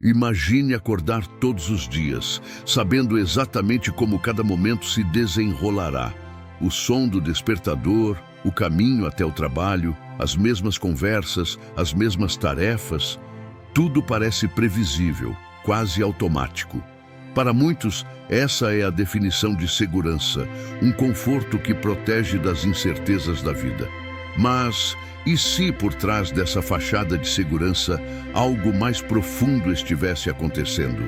Imagine acordar todos os dias, sabendo exatamente como cada momento se desenrolará. O som do despertador, o caminho até o trabalho, as mesmas conversas, as mesmas tarefas. Tudo parece previsível, quase automático. Para muitos, essa é a definição de segurança, um conforto que protege das incertezas da vida. Mas, e se por trás dessa fachada de segurança algo mais profundo estivesse acontecendo?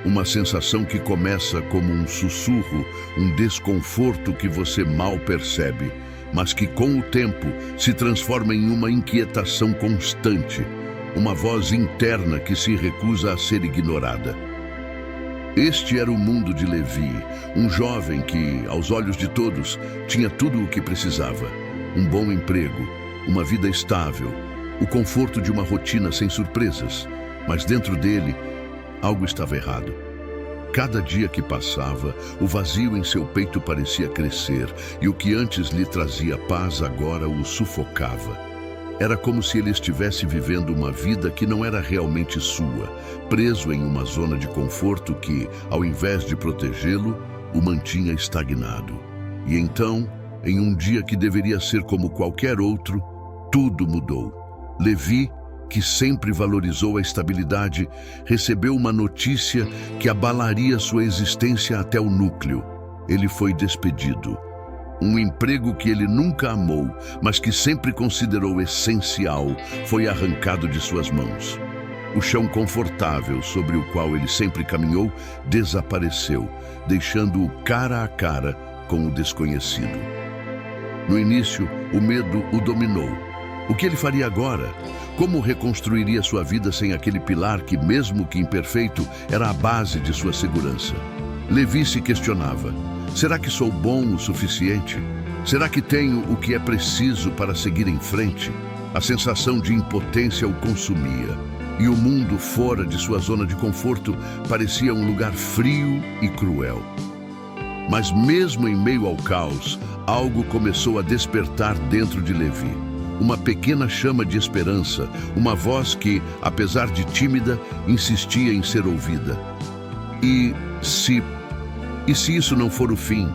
Uma sensação que começa como um sussurro, um desconforto que você mal percebe, mas que com o tempo se transforma em uma inquietação constante, uma voz interna que se recusa a ser ignorada. Este era o mundo de Levi, um jovem que, aos olhos de todos, tinha tudo o que precisava. Um bom emprego, uma vida estável, o conforto de uma rotina sem surpresas. Mas dentro dele, algo estava errado. Cada dia que passava, o vazio em seu peito parecia crescer, e o que antes lhe trazia paz agora o sufocava. Era como se ele estivesse vivendo uma vida que não era realmente sua, preso em uma zona de conforto que, ao invés de protegê-lo, o mantinha estagnado. E então, em um dia que deveria ser como qualquer outro, tudo mudou. Levi, que sempre valorizou a estabilidade, recebeu uma notícia que abalaria sua existência até o núcleo. Ele foi despedido. Um emprego que ele nunca amou, mas que sempre considerou essencial, foi arrancado de suas mãos. O chão confortável sobre o qual ele sempre caminhou desapareceu, deixando-o cara a cara com o desconhecido. No início, o medo o dominou. O que ele faria agora? Como reconstruiria sua vida sem aquele pilar que, mesmo que imperfeito, era a base de sua segurança? Levi se questionava: será que sou bom o suficiente? Será que tenho o que é preciso para seguir em frente? A sensação de impotência o consumia, e o mundo fora de sua zona de conforto parecia um lugar frio e cruel. Mas mesmo em meio ao caos, algo começou a despertar dentro de Levi. Uma pequena chama de esperança, uma voz que, apesar de tímida, insistia em ser ouvida. E se isso não for o fim,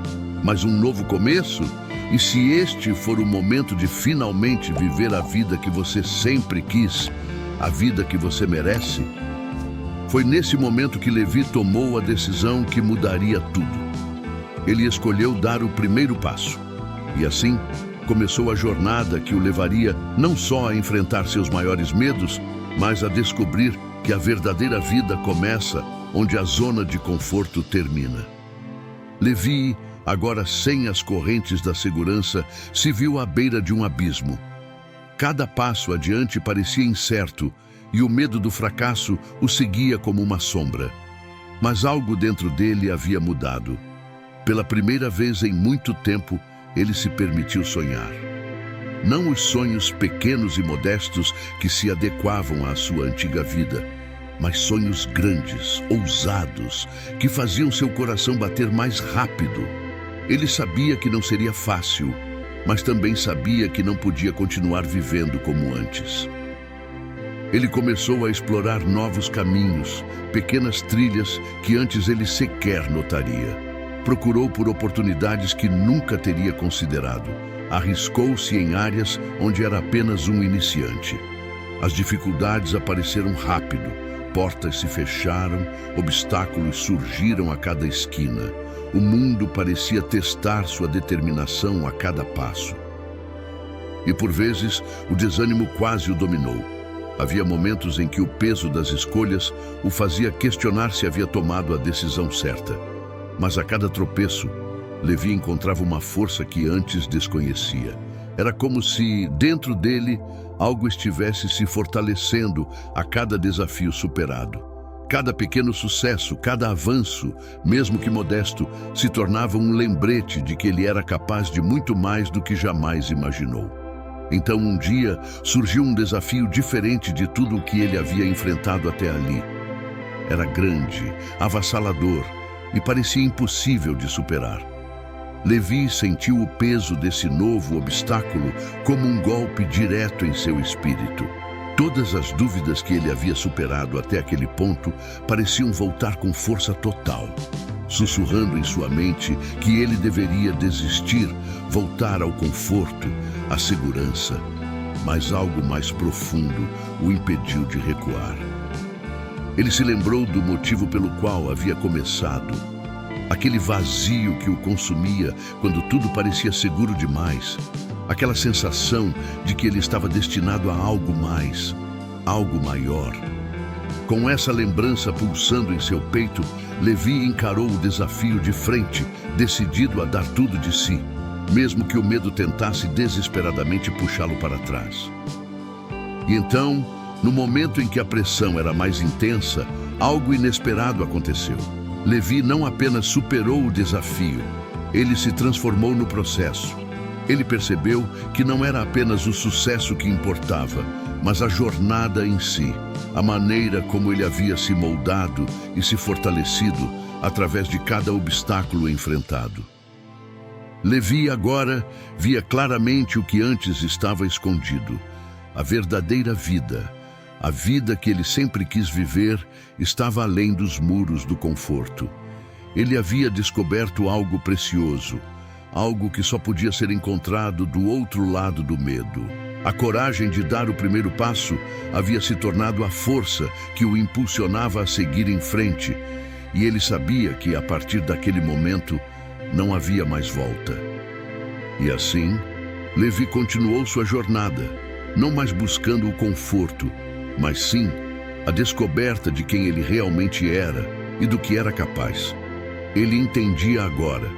mas um novo começo? E se este for o momento de finalmente viver a vida que você sempre quis, a vida que você merece? Foi nesse momento que Levi tomou a decisão que mudaria tudo. Ele escolheu dar o primeiro passo. E assim, começou a jornada que o levaria não só a enfrentar seus maiores medos, mas a descobrir que a verdadeira vida começa onde a zona de conforto termina. Levi, agora sem as correntes da segurança, se viu à beira de um abismo. Cada passo adiante parecia incerto, e o medo do fracasso o seguia como uma sombra. Mas algo dentro dele havia mudado. Pela primeira vez em muito tempo, ele se permitiu sonhar. Não os sonhos pequenos e modestos que se adequavam à sua antiga vida, mas sonhos grandes, ousados, que faziam seu coração bater mais rápido. Ele sabia que não seria fácil, mas também sabia que não podia continuar vivendo como antes. Ele começou a explorar novos caminhos, pequenas trilhas que antes ele sequer notaria. Procurou por oportunidades que nunca teria considerado. Arriscou-se em áreas onde era apenas um iniciante. As dificuldades apareceram rápido, portas se fecharam, obstáculos surgiram a cada esquina. O mundo parecia testar sua determinação a cada passo. E por vezes, o desânimo quase o dominou. Havia momentos em que o peso das escolhas o fazia questionar se havia tomado a decisão certa. Mas a cada tropeço, Levi encontrava uma força que antes desconhecia. Era como se, dentro dele, algo estivesse se fortalecendo a cada desafio superado. Cada pequeno sucesso, cada avanço, mesmo que modesto, se tornava um lembrete de que ele era capaz de muito mais do que jamais imaginou. Então, um dia, surgiu um desafio diferente de tudo o que ele havia enfrentado até ali. Era grande, avassalador, e parecia impossível de superar. Levi sentiu o peso desse novo obstáculo como um golpe direto em seu espírito. Todas as dúvidas que ele havia superado até aquele ponto pareciam voltar com força total, sussurrando em sua mente que ele deveria desistir, voltar ao conforto, à segurança. Mas algo mais profundo o impediu de recuar. Ele se lembrou do motivo pelo qual havia começado. Aquele vazio que o consumia quando tudo parecia seguro demais. Aquela sensação de que ele estava destinado a algo mais, algo maior. Com essa lembrança pulsando em seu peito, Levi encarou o desafio de frente, decidido a dar tudo de si, mesmo que o medo tentasse desesperadamente puxá-lo para trás. E então, no momento em que a pressão era mais intensa, algo inesperado aconteceu. Levi não apenas superou o desafio, ele se transformou no processo. Ele percebeu que não era apenas o sucesso que importava, mas a jornada em si, a maneira como ele havia se moldado e se fortalecido através de cada obstáculo enfrentado. Levi agora via claramente o que antes estava escondido. A verdadeira vida, a vida que ele sempre quis viver, estava além dos muros do conforto. Ele havia descoberto algo precioso, algo que só podia ser encontrado do outro lado do medo. A coragem de dar o primeiro passo havia se tornado a força que o impulsionava a seguir em frente, e ele sabia que, a partir daquele momento, não havia mais volta. E assim, Levi continuou sua jornada, não mais buscando o conforto, mas sim a descoberta de quem ele realmente era e do que era capaz. Ele entendia agora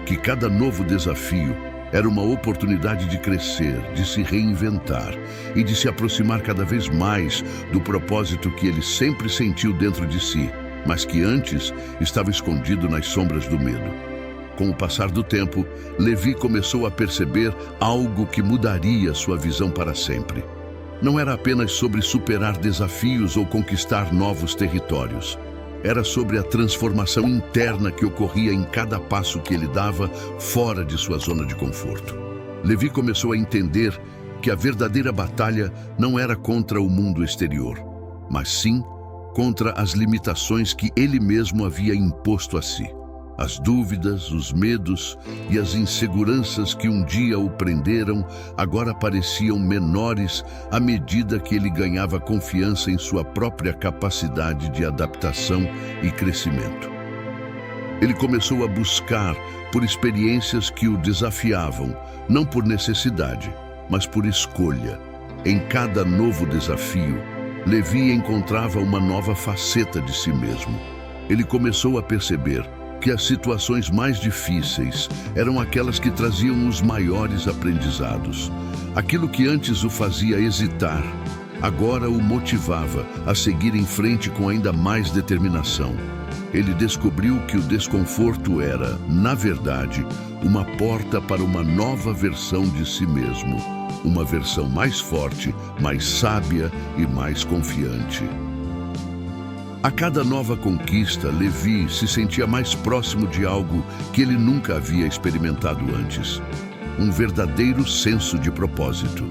que cada novo desafio era uma oportunidade de crescer, de se reinventar e de se aproximar cada vez mais do propósito que ele sempre sentiu dentro de si, mas que antes estava escondido nas sombras do medo. Com o passar do tempo, Levi começou a perceber algo que mudaria sua visão para sempre. Não era apenas sobre superar desafios ou conquistar novos territórios. Era sobre a transformação interna que ocorria em cada passo que ele dava fora de sua zona de conforto. Levi começou a entender que a verdadeira batalha não era contra o mundo exterior, mas sim contra as limitações que ele mesmo havia imposto a si. As dúvidas, os medos e as inseguranças que um dia o prenderam agora pareciam menores à medida que ele ganhava confiança em sua própria capacidade de adaptação e crescimento. Ele começou a buscar por experiências que o desafiavam, não por necessidade, mas por escolha. Em cada novo desafio, Levi encontrava uma nova faceta de si mesmo. Ele começou a perceber que as situações mais difíceis eram aquelas que traziam os maiores aprendizados. Aquilo que antes o fazia hesitar, agora o motivava a seguir em frente com ainda mais determinação. Ele descobriu que o desconforto era, na verdade, uma porta para uma nova versão de si mesmo, uma versão mais forte, mais sábia e mais confiante. A cada nova conquista, Levi se sentia mais próximo de algo que ele nunca havia experimentado antes. Um verdadeiro senso de propósito.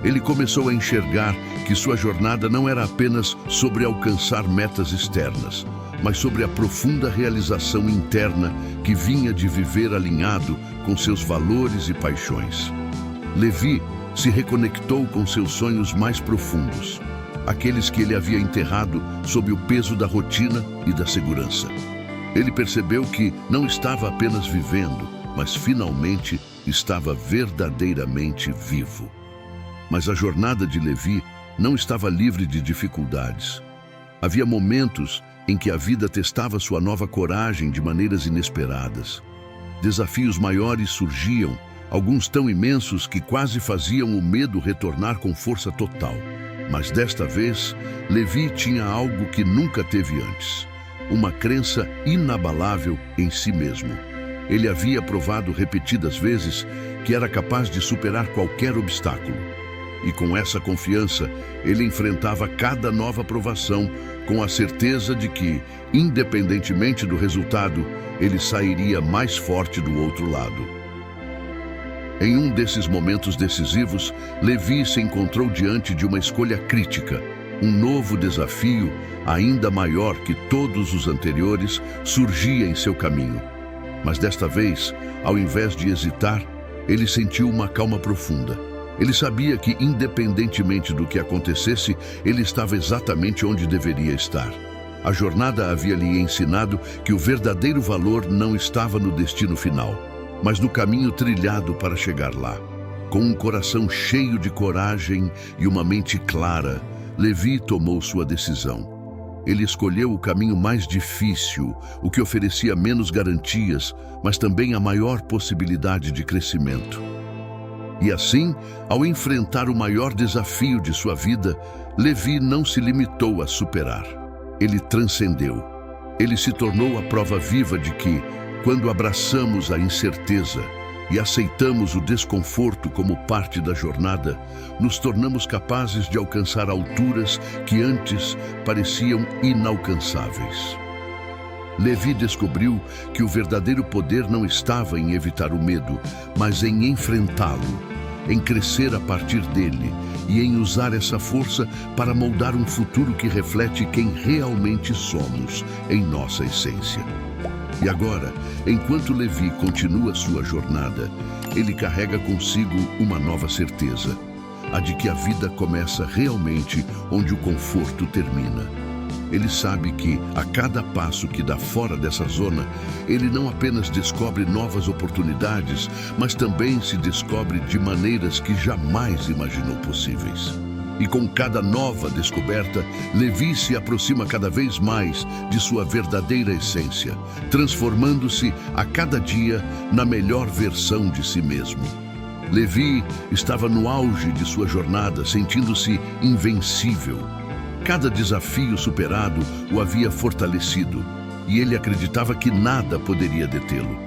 Ele começou a enxergar que sua jornada não era apenas sobre alcançar metas externas, mas sobre a profunda realização interna que vinha de viver alinhado com seus valores e paixões. Levi se reconectou com seus sonhos mais profundos, aqueles que ele havia enterrado sob o peso da rotina e da segurança. Ele percebeu que não estava apenas vivendo, mas finalmente estava verdadeiramente vivo. Mas a jornada de Levi não estava livre de dificuldades. Havia momentos em que a vida testava sua nova coragem de maneiras inesperadas. Desafios maiores surgiam, alguns tão imensos que quase faziam o medo retornar com força total. Mas desta vez, Levi tinha algo que nunca teve antes, uma crença inabalável em si mesmo. Ele havia provado repetidas vezes que era capaz de superar qualquer obstáculo. E com essa confiança, ele enfrentava cada nova provação com a certeza de que, independentemente do resultado, ele sairia mais forte do outro lado. Em um desses momentos decisivos, Levi se encontrou diante de uma escolha crítica. Um novo desafio, ainda maior que todos os anteriores, surgia em seu caminho. Mas desta vez, ao invés de hesitar, ele sentiu uma calma profunda. Ele sabia que, independentemente do que acontecesse, ele estava exatamente onde deveria estar. A jornada havia lhe ensinado que o verdadeiro valor não estava no destino final, mas no caminho trilhado para chegar lá. Com um coração cheio de coragem e uma mente clara, Levi tomou sua decisão. Ele escolheu o caminho mais difícil, o que oferecia menos garantias, mas também a maior possibilidade de crescimento. E assim, ao enfrentar o maior desafio de sua vida, Levi não se limitou a superar. Ele transcendeu. Ele se tornou a prova viva de que, quando abraçamos a incerteza e aceitamos o desconforto como parte da jornada, nos tornamos capazes de alcançar alturas que antes pareciam inalcançáveis. Levi descobriu que o verdadeiro poder não estava em evitar o medo, mas em enfrentá-lo, em crescer a partir dele e em usar essa força para moldar um futuro que reflete quem realmente somos em nossa essência. E agora, enquanto Levi continua sua jornada, ele carrega consigo uma nova certeza, a de que a vida começa realmente onde o conforto termina. Ele sabe que, a cada passo que dá fora dessa zona, ele não apenas descobre novas oportunidades, mas também se descobre de maneiras que jamais imaginou possíveis. E com cada nova descoberta, Levi se aproxima cada vez mais de sua verdadeira essência, transformando-se a cada dia na melhor versão de si mesmo. Levi estava no auge de sua jornada, sentindo-se invencível. Cada desafio superado o havia fortalecido, e ele acreditava que nada poderia detê-lo.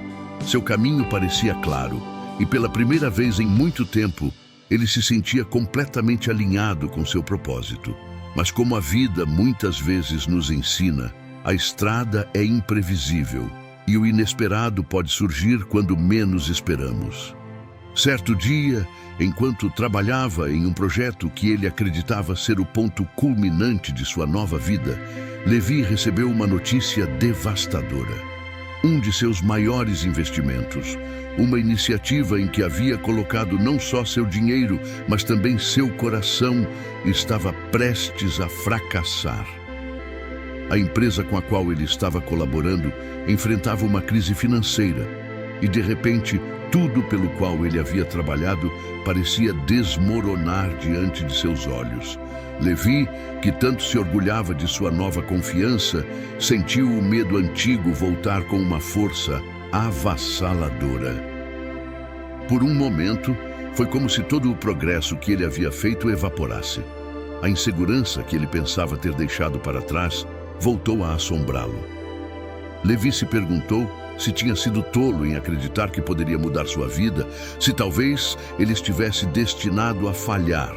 Seu caminho parecia claro, e pela primeira vez em muito tempo, ele se sentia completamente alinhado com seu propósito. Mas como a vida muitas vezes nos ensina, a estrada é imprevisível, e o inesperado pode surgir quando menos esperamos. Certo dia, enquanto trabalhava em um projeto que ele acreditava ser o ponto culminante de sua nova vida, Levi recebeu uma notícia devastadora. Um de seus maiores investimentos, uma iniciativa em que havia colocado não só seu dinheiro, mas também seu coração, estava prestes a fracassar. A empresa com a qual ele estava colaborando enfrentava uma crise financeira e, de repente, tudo pelo qual ele havia trabalhado parecia desmoronar diante de seus olhos. Levi, que tanto se orgulhava de sua nova confiança, sentiu o medo antigo voltar com uma força avassaladora. Por um momento, foi como se todo o progresso que ele havia feito evaporasse. A insegurança que ele pensava ter deixado para trás voltou a assombrá-lo. Levi se perguntou se tinha sido tolo em acreditar que poderia mudar sua vida, se talvez ele estivesse destinado a falhar,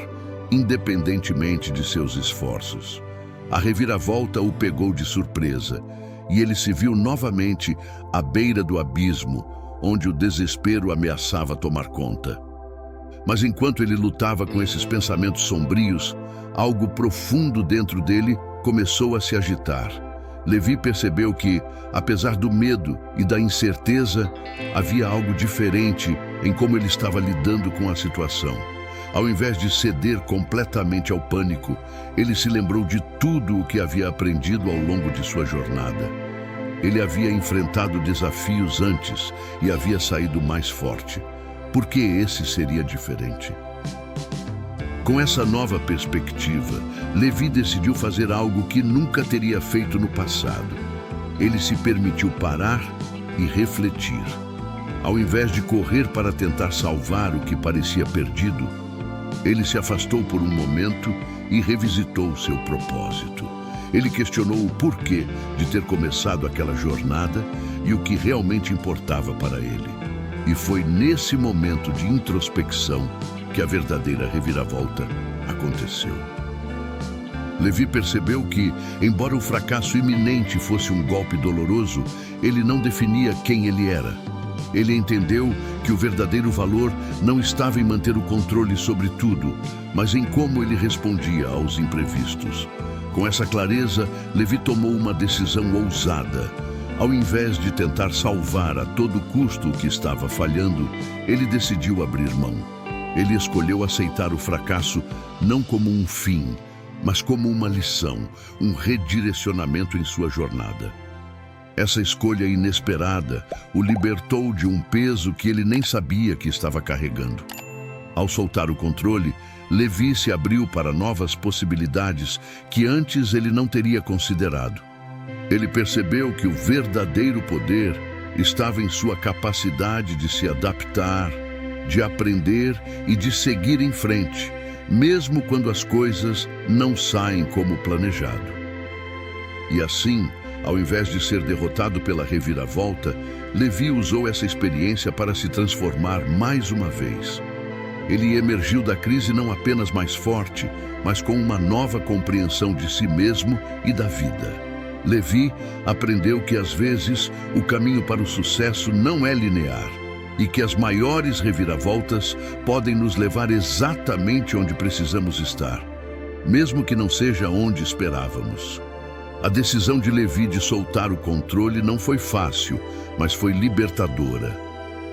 independentemente de seus esforços. A reviravolta o pegou de surpresa, e ele se viu novamente à beira do abismo, onde o desespero ameaçava tomar conta. Mas enquanto ele lutava com esses pensamentos sombrios, algo profundo dentro dele começou a se agitar. Levi percebeu que, apesar do medo e da incerteza, havia algo diferente em como ele estava lidando com a situação. Ao invés de ceder completamente ao pânico, ele se lembrou de tudo o que havia aprendido ao longo de sua jornada. Ele havia enfrentado desafios antes e havia saído mais forte. Por que esse seria diferente? Com essa nova perspectiva, Levi decidiu fazer algo que nunca teria feito no passado. Ele se permitiu parar e refletir. Ao invés de correr para tentar salvar o que parecia perdido, ele se afastou por um momento e revisitou seu propósito. Ele questionou o porquê de ter começado aquela jornada e o que realmente importava para ele. E foi nesse momento de introspecção que a verdadeira reviravolta aconteceu. Levi percebeu que, embora o fracasso iminente fosse um golpe doloroso, ele não definia quem ele era. Ele entendeu que o verdadeiro valor não estava em manter o controle sobre tudo, mas em como ele respondia aos imprevistos. Com essa clareza, Levi tomou uma decisão ousada. Ao invés de tentar salvar a todo custo o que estava falhando, ele decidiu abrir mão. Ele escolheu aceitar o fracasso não como um fim, mas como uma lição, um redirecionamento em sua jornada. Essa escolha inesperada o libertou de um peso que ele nem sabia que estava carregando. Ao soltar o controle, Levi se abriu para novas possibilidades que antes ele não teria considerado. Ele percebeu que o verdadeiro poder estava em sua capacidade de se adaptar, de aprender e de seguir em frente, mesmo quando as coisas não saem como planejado. E assim, ao invés de ser derrotado pela reviravolta, Levi usou essa experiência para se transformar mais uma vez. Ele emergiu da crise não apenas mais forte, mas com uma nova compreensão de si mesmo e da vida. Levi aprendeu que às vezes o caminho para o sucesso não é linear e que as maiores reviravoltas podem nos levar exatamente onde precisamos estar, mesmo que não seja onde esperávamos. A decisão de Levi de soltar o controle não foi fácil, mas foi libertadora.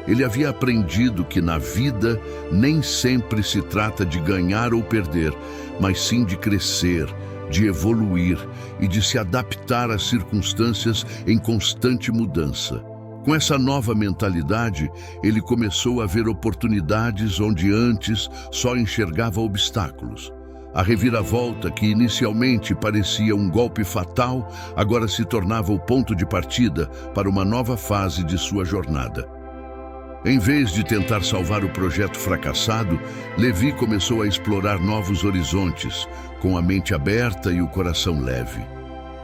Ele havia aprendido que na vida nem sempre se trata de ganhar ou perder, mas sim de crescer, de evoluir e de se adaptar às circunstâncias em constante mudança. Com essa nova mentalidade, ele começou a ver oportunidades onde antes só enxergava obstáculos. A reviravolta, que inicialmente parecia um golpe fatal, agora se tornava o ponto de partida para uma nova fase de sua jornada. Em vez de tentar salvar o projeto fracassado, Levi começou a explorar novos horizontes, com a mente aberta e o coração leve.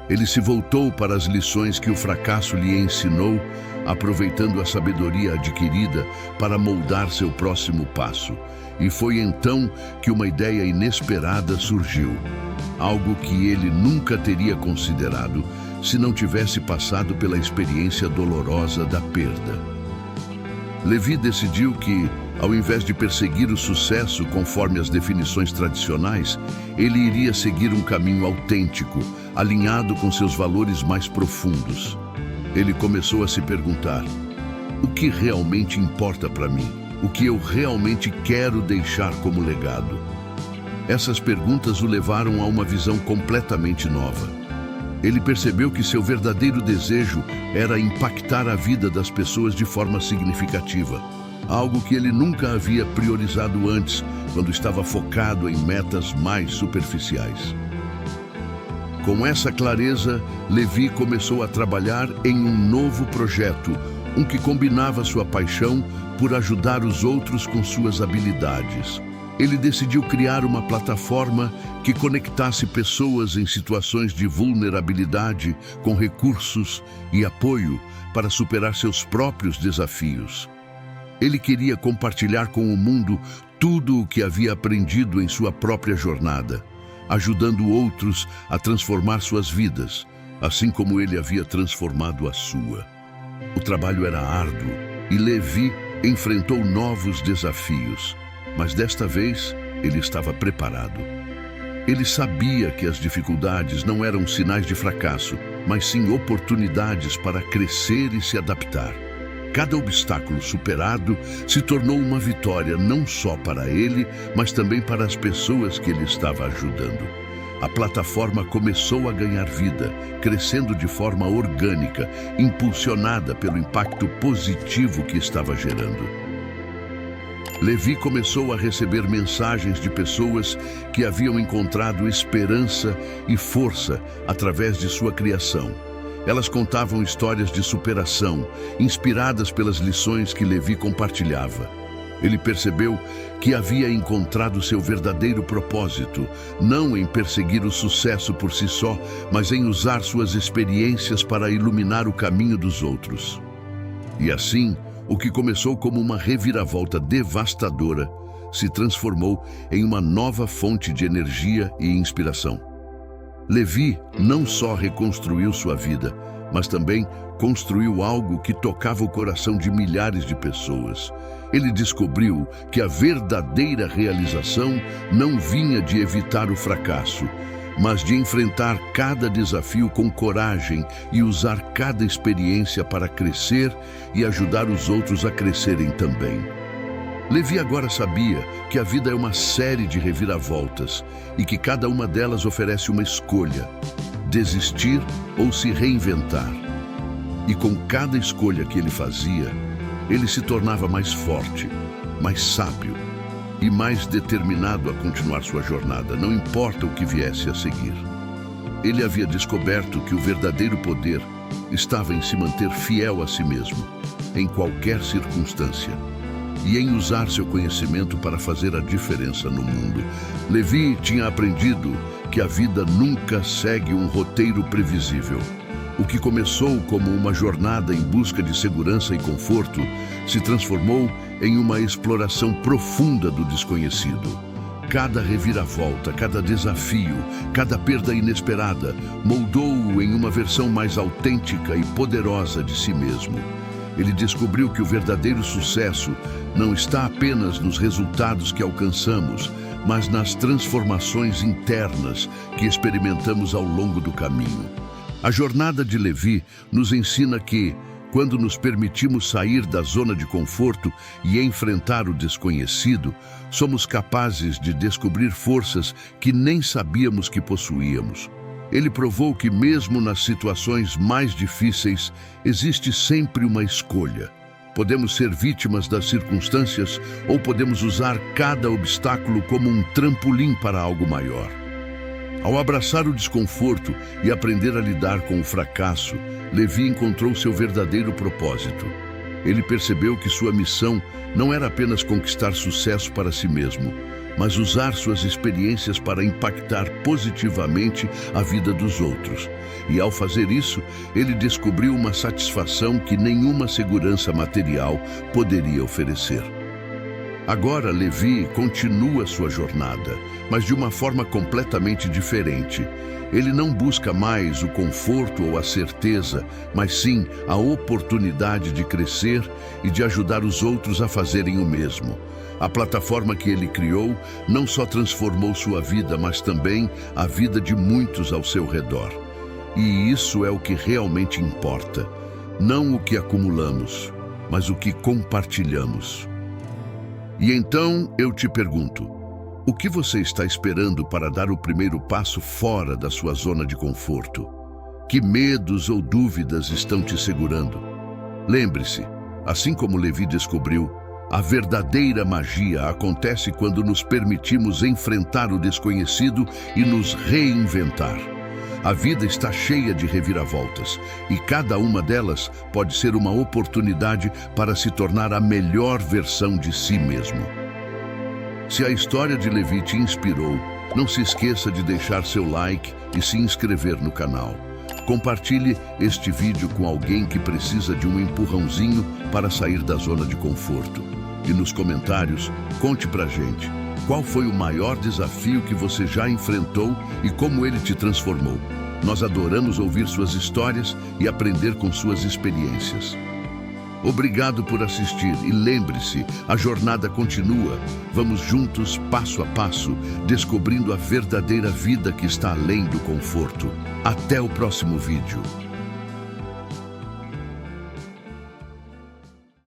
Ele se voltou para as lições que o fracasso lhe ensinou, aproveitando a sabedoria adquirida para moldar seu próximo passo. E foi então que uma ideia inesperada surgiu, algo que ele nunca teria considerado se não tivesse passado pela experiência dolorosa da perda. Levi decidiu que, ao invés de perseguir o sucesso conforme as definições tradicionais, ele iria seguir um caminho autêntico, alinhado com seus valores mais profundos. Ele começou a se perguntar: o que realmente importa para mim? O que eu realmente quero deixar como legado? Essas perguntas o levaram a uma visão completamente nova. Ele percebeu que seu verdadeiro desejo era impactar a vida das pessoas de forma significativa, algo que ele nunca havia priorizado antes, quando estava focado em metas mais superficiais. Com essa clareza, Levi começou a trabalhar em um novo projeto, um que combinava sua paixão por ajudar os outros com suas habilidades. Ele decidiu criar uma plataforma que conectasse pessoas em situações de vulnerabilidade com recursos e apoio para superar seus próprios desafios. Ele queria compartilhar com o mundo tudo o que havia aprendido em sua própria jornada, ajudando outros a transformar suas vidas, assim como ele havia transformado a sua. O trabalho era árduo e Levi enfrentou novos desafios. Mas desta vez, ele estava preparado. Ele sabia que as dificuldades não eram sinais de fracasso, mas sim oportunidades para crescer e se adaptar. Cada obstáculo superado se tornou uma vitória não só para ele, mas também para as pessoas que ele estava ajudando. A plataforma começou a ganhar vida, crescendo de forma orgânica, impulsionada pelo impacto positivo que estava gerando. Levi começou a receber mensagens de pessoas que haviam encontrado esperança e força através de sua criação. Elas contavam histórias de superação, inspiradas pelas lições que Levi compartilhava. Ele percebeu que havia encontrado seu verdadeiro propósito, não em perseguir o sucesso por si só, mas em usar suas experiências para iluminar o caminho dos outros. E assim, o que começou como uma reviravolta devastadora se transformou em uma nova fonte de energia e inspiração. Levi não só reconstruiu sua vida, mas também construiu algo que tocava o coração de milhares de pessoas. Ele descobriu que a verdadeira realização não vinha de evitar o fracasso, mas de enfrentar cada desafio com coragem e usar cada experiência para crescer e ajudar os outros a crescerem também. Levi agora sabia que a vida é uma série de reviravoltas e que cada uma delas oferece uma escolha: desistir ou se reinventar. E com cada escolha que ele fazia, ele se tornava mais forte, mais sábio e mais determinado a continuar sua jornada, não importa o que viesse a seguir. Ele havia descoberto que o verdadeiro poder estava em se manter fiel a si mesmo, em qualquer circunstância, e em usar seu conhecimento para fazer a diferença no mundo. Levi tinha aprendido que a vida nunca segue um roteiro previsível. O que começou como uma jornada em busca de segurança e conforto se transformou em uma exploração profunda do desconhecido. Cada reviravolta, cada desafio, cada perda inesperada moldou-o em uma versão mais autêntica e poderosa de si mesmo. Ele descobriu que o verdadeiro sucesso não está apenas nos resultados que alcançamos, mas nas transformações internas que experimentamos ao longo do caminho. A jornada de Levi nos ensina que, quando nos permitimos sair da zona de conforto e enfrentar o desconhecido, somos capazes de descobrir forças que nem sabíamos que possuíamos. Ele provou que mesmo nas situações mais difíceis, existe sempre uma escolha. Podemos ser vítimas das circunstâncias ou podemos usar cada obstáculo como um trampolim para algo maior. Ao abraçar o desconforto e aprender a lidar com o fracasso, Levi encontrou seu verdadeiro propósito. Ele percebeu que sua missão não era apenas conquistar sucesso para si mesmo, mas usar suas experiências para impactar positivamente a vida dos outros. E ao fazer isso, ele descobriu uma satisfação que nenhuma segurança material poderia oferecer. Agora, Levi continua sua jornada, mas de uma forma completamente diferente. Ele não busca mais o conforto ou a certeza, mas sim a oportunidade de crescer e de ajudar os outros a fazerem o mesmo. A plataforma que ele criou não só transformou sua vida, mas também a vida de muitos ao seu redor. E isso é o que realmente importa. Não o que acumulamos, mas o que compartilhamos. E então eu te pergunto, o que você está esperando para dar o primeiro passo fora da sua zona de conforto? Que medos ou dúvidas estão te segurando? Lembre-se, assim como Levi descobriu, a verdadeira magia acontece quando nos permitimos enfrentar o desconhecido e nos reinventar. A vida está cheia de reviravoltas e cada uma delas pode ser uma oportunidade para se tornar a melhor versão de si mesmo. Se a história de Levi te inspirou, não se esqueça de deixar seu like e se inscrever no canal. Compartilhe este vídeo com alguém que precisa de um empurrãozinho para sair da zona de conforto. E nos comentários, conte pra gente qual foi o maior desafio que você já enfrentou e como ele te transformou. Nós adoramos ouvir suas histórias e aprender com suas experiências. Obrigado por assistir e lembre-se, a jornada continua. Vamos juntos, passo a passo, descobrindo a verdadeira vida que está além do conforto. Até o próximo vídeo.